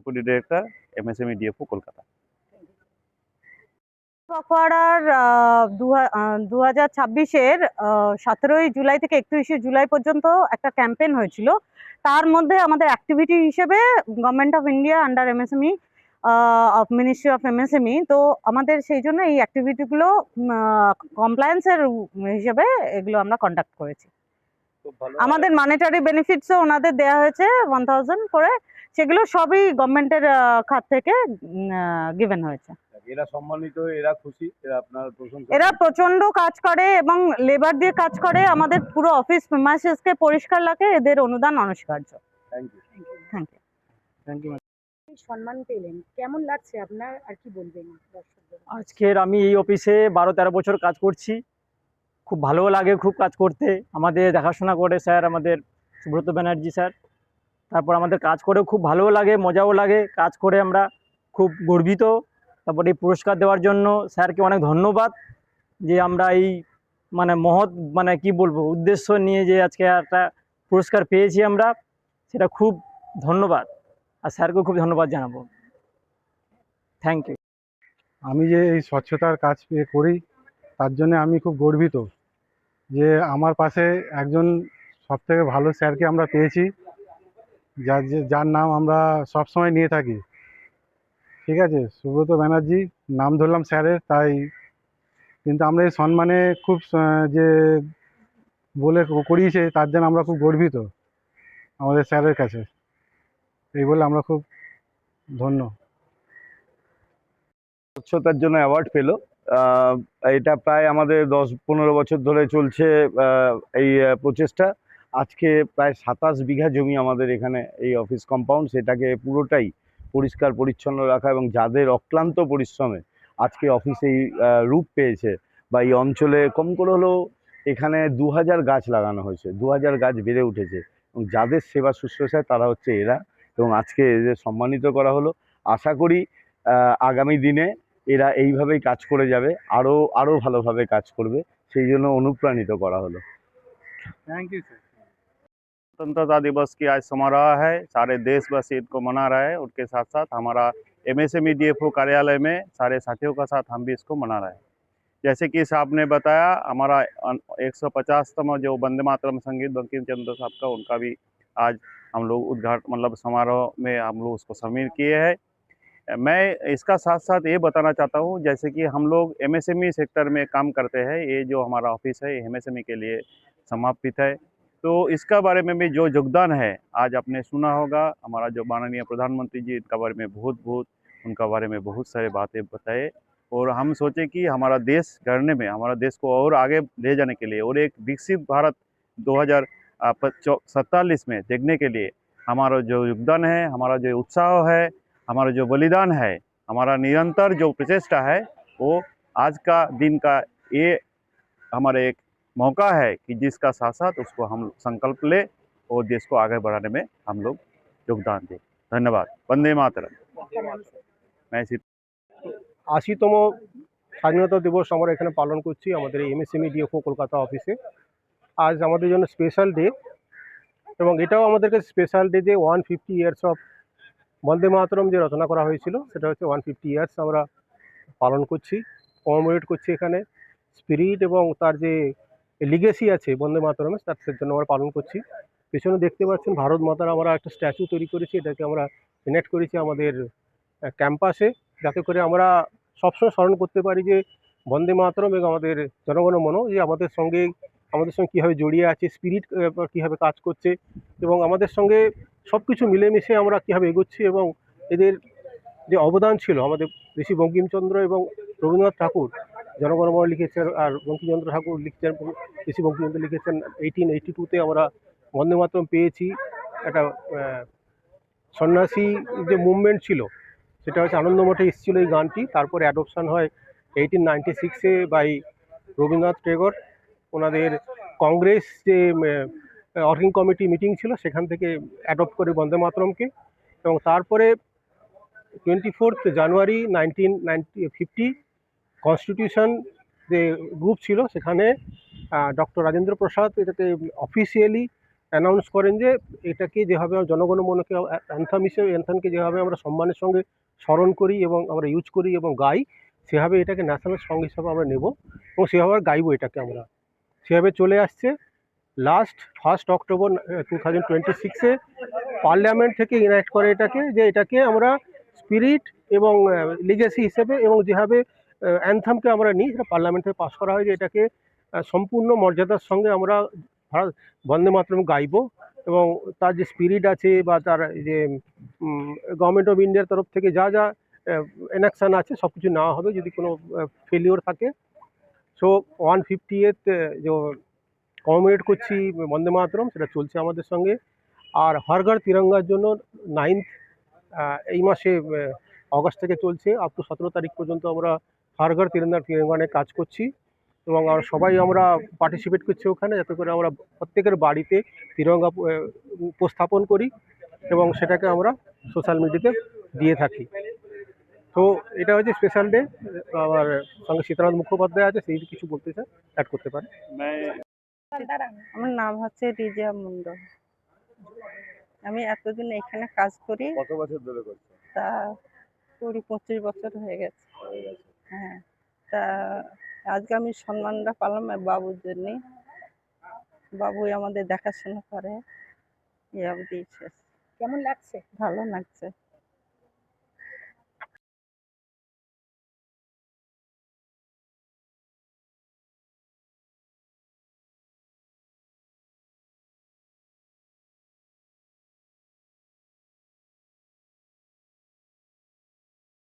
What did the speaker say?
Deputy director, MSME DFO, Kolkata. পখওয়াড়ার 2026-এর 17ই জুলাই থেকে 31শে জুলাই পর্যন্ত একটা ক্যাম্পেইন হয়েছিল। তার মধ্যে আমাদের অ্যাক্টিভিটি হিসেবে government of India under MSME of ministry of MSME, তো আমাদের সেই জন্য এই অ্যাক্টিভিটিগুলো কমপ্লায়েন্সের হিসেবে এগুলো আমরা কন্ডাক্ট করেছি। আমাদের মনিটারি বেনিফিটসও ওনাদের দেওয়া হয়েছে 1000 করে, সেগুলো সবই গভর্নমেন্টের খাত থেকে গিভেন হয়েছে। এরা সম্মানিত, এরা খুশি, এরা আপনার প্রশংসা, এরা প্রচন্ড কাজ করে এবং লেবার দিয়ে কাজ করে, আমাদের পুরো অফিস প্রিমাইসেসকে পরিষ্কার রাখে, এদের অনুদান অনস্বীকার্য। Thank you. Thank you. Thank you. সম্মান পেলেন, কেমন লাগছে আপনার, আর কি বলবেন দর্শকদের? আজকের আমি এই অফিসে 12-13 বছর কাজ করছি। খুব ভালো লাগে খুব কাজ করতে। আমাদের দেখাশোনা করে স্যার, আমাদের সুব্রত ব্যানার্জি স্যার। তারপর আমাদের কাজ করেও খুব ভালোও লাগে, মজাও লাগে। কাজ করে আমরা খুব গর্বিত। তারপরে এই পুরস্কার দেওয়ার জন্য স্যারকে অনেক ধন্যবাদ, যে আমরা এই মহৎ কি বলবো উদ্দেশ্য নিয়ে যে আজকে একটা পুরস্কার পেয়েছি আমরা, সেটা খুব ধন্যবাদ। আর স্যারকেও খুব ধন্যবাদ জানাবো। Thank you. আমি যে এই স্বচ্ছতার কাজ করি তার জন্য আমি খুব গর্বিত যে আমার পাশে একজন সবথেকে ভালো স্যারকে আমরা পেয়েছি, যার নাম আমরা সবসময় নিয়ে থাকি। ঠিক আছে, সুব্রত ব্যানার্জি নাম ধরলাম স্যারের, তাই কিন্তু আমরা এই সম্মানে খুব যে বলে করিয়েছে তার জন্য আমরা খুব গর্বিত আমাদের স্যারের কাছে। এই বলে আমরা খুব ধন্য। স্বচ্ছতার জন্য অ্যাওয়ার্ড পেল, এটা প্রায় আমাদের 10-15 বছর ধরে চলছে এই প্রচেষ্টা। আজকে প্রায় 27 বিঘা জমি আমাদের এখানে এই অফিস কম্পাউন্ড, সেটাকে পুরোটাই পরিষ্কার পরিচ্ছন্ন রাখা এবং যাদের অক্লান্ত পরিশ্রমে আজকে অফিস এই রূপ পেয়েছে, বা এই অঞ্চলে কম করে হলেও এখানে 2000 গাছ লাগানো হয়েছে, 2000 গাছ বেড়ে উঠেছে, এবং যাদের সেবা শুশ্রূষায় তারা হচ্ছে এরা, এবং আজকে এদের সম্মানিত করা হলো। আশা করি আগামী দিনে এরা এইভাবেই কাজ করে যাবে, আরও ভালোভাবে কাজ করবে, সেই জন্য অনুপ্রাণিত করা হলো। Thank you sir. स्वतंत्रता दिवस की आज समारोह है, सारे देशवासी इनको मना रहे हैं। उनके साथ साथ हमारा MSME DFO कार्यालय में सारे साथियों का साथ हम भी इसको मना रहे हैं। जैसे कि साहब ने बताया, हमारा 150तम जो वंदे मातरम संगीत बंकिम चंद्र साहब का, उनका भी आज हम लोग उद्घाटन समारोह में हम लोग उसको शामिल किए हैं। मैं इसका साथ साथ ये बताना चाहता हूँ, जैसे कि हम लोग MSME सेक्टर में काम करते हैं, ये जो हमारा ऑफिस है ये MSME के लिए समर्पित है। तो इसका बारे में भी जो योगदान है आज आपने सुना होगा, हमारा जो माननीय प्रधानमंत्री जी इनका बारे में उनका बारे में बहुत सारे बातें बताए, और हम सोचे कि हमारा देश गढ़ने में, हमारा देश को और आगे ले जाने के लिए और एक विकसित भारत 2047 में देखने के लिए हमारा जो योगदान है, हमारा जो उत्साह है, हमारा जो बलिदान है, हमारा निरंतर जो प्रचेष्टा है, वो आज का दिन का ये हमारा एक मौका है कि जिसका साथ साथ उसको हम संकल्प ले और देश को आगे बढ़ाने में हम लोग योगदान दें। धन्यवाद। वंदे मातरम। मैं 80তম স্বাধীনতা দিবস আমরা এখানে পালন করছি আমাদের এই MSME DFO কলকাতা অফিসে। আজ আমাদের জন্য স্পেশাল ডে, এবং এটাও আমাদের কাছে স্পেশাল ডে যে 150 ইয়ার্স অফ বন্দে মাতরম যে রচনা করা হয়েছিল, সেটা হচ্ছে 150 ইয়ার্স আমরা পালন করছি, কমেমোরেট করছি এখানে। স্পিরিট এবং তার যে লিগেসি আছে বন্দে মাতরমে, তার জন্য আমরা পালন করছি। পেছনে দেখতে পাচ্ছেন ভারত মাতার আমরা একটা স্ট্যাচু তৈরি করেছি, এটাকে আমরা ইনেক্ট করেছি আমাদের ক্যাম্পাসে, যাতে করে আমরা সবসময় স্মরণ করতে পারি যে বন্দে মাতরম এবং আমাদের জনগণমন যে আমাদের সঙ্গে কীভাবে জড়িয়ে আছে, স্পিরিট কীভাবে কাজ করছে, এবং আমাদের সঙ্গে সব কিছু মিলেমিশে আমরা কীভাবে এগোচ্ছি, এবং এদের যে অবদান ছিল আমাদের ঋষি বঙ্কিমচন্দ্র এবং রবীন্দ্রনাথ ঠাকুর জনগণমন লিখেছেন, আর বঙ্কিমচন্দ্র ঠাকুর লিখছেন, ঋষি বঙ্কিমচন্দ্র লিখেছেন 1882-তে আমরা বন্দে মাতরম পেয়েছি। একটা সন্ন্যাসী যে মুভমেন্ট ছিল সেটা হচ্ছে আনন্দমঠে এসেছিলো এই গানটি, তারপরে অ্যাডপশান হয় 1896-এ বাই রবীন্দ্রনাথ টেগোর। ওনাদের কংগ্রেস যে ওয়ার্কিং কমিটি মিটিং ছিল সেখান থেকে অ্যাডপ্ট করে বন্দে মাতরমকে, এবং তারপরে 24 জানুয়ারি 1950 কনস্টিটিউশন যে গ্রুপ ছিল সেখানে ডক্টর রাজেন্দ্র প্রসাদ এটাকে অফিসিয়ালি অ্যানাউন্স করেন যে এটাকে যেভাবে আমরা জনগণমনকে অ্যান্থাম হিসেবে অ্যান্থামকে যেভাবে আমরা সম্মানের সঙ্গে স্মরণ করি এবং আমরা ইউজ করি এবং গাই, সেভাবে এটাকে ন্যাশনাল সং হিসাবে আমরা নেব এবং সেভাবে গাইবো এটাকে আমরা। সেভাবে চলে আসছে। লাস্ট 1 অক্টোবর 2026-এ পার্লামেন্ট থেকে ইনাক্ট করে এটাকে, যে এটাকে আমরা স্পিরিট এবং লিগেসি হিসেবে এবং যেভাবে অ্যানথামকে আমরা নিই, সেটা পার্লামেন্ট থেকে পাস করা হয় যে এটাকে সম্পূর্ণ মর্যাদার সঙ্গে আমরা বন্দে মাতরম গাইবো এবং তার যে স্পিরিট আছে বা তার যে গভর্নমেন্ট অফ ইন্ডিয়ার তরফ থেকে যা যা এনাকশান আছে সব কিছু নেওয়া হবে যদি কোনো ফেলিওর থাকে। সো 150th যে কমেমোরেট করছি বন্দে মাতরম, সেটা চলছে আমাদের সঙ্গে। আর হর ঘর তিরঙ্গার জন্য 9th এই মাসে অগাস্ট থেকে চলছে আপ টু 17 তারিখ পর্যন্ত আমরা হর ঘর তিরঙ্গানে কাজ করছি এবং সবাই আমরা পার্টিসিপেট করছি ওখানে, যাতে করে আমরা প্রত্যেকের বাড়িতে তিরঙ্গা উপস্থাপন করি এবং সেটাকে আমরা সোশ্যাল মিডিয়াতে দিয়ে থাকি। তো এটা হচ্ছে স্পেশাল ডে। আমার সঙ্গে সীতারাম মুখোপাধ্যায় আছে, সেই কিছু বলতে চাই, অ্যাড করতে পারে। আমার নাম হচ্ছে রিজা মন্ডল। আমি এতদিন এখানে কাজ করি, কত বছর ধরে করছেন? তা 20-25 বছর হয়ে গেছে। হ্যাঁ, তা আজকে আমি সম্মানটা পালাম বাবুর জন্যে। বাবুই আমাদের দেখাশোনা করে। এই অবধি শেষ। কেমন লাগছে? ভালো লাগছে।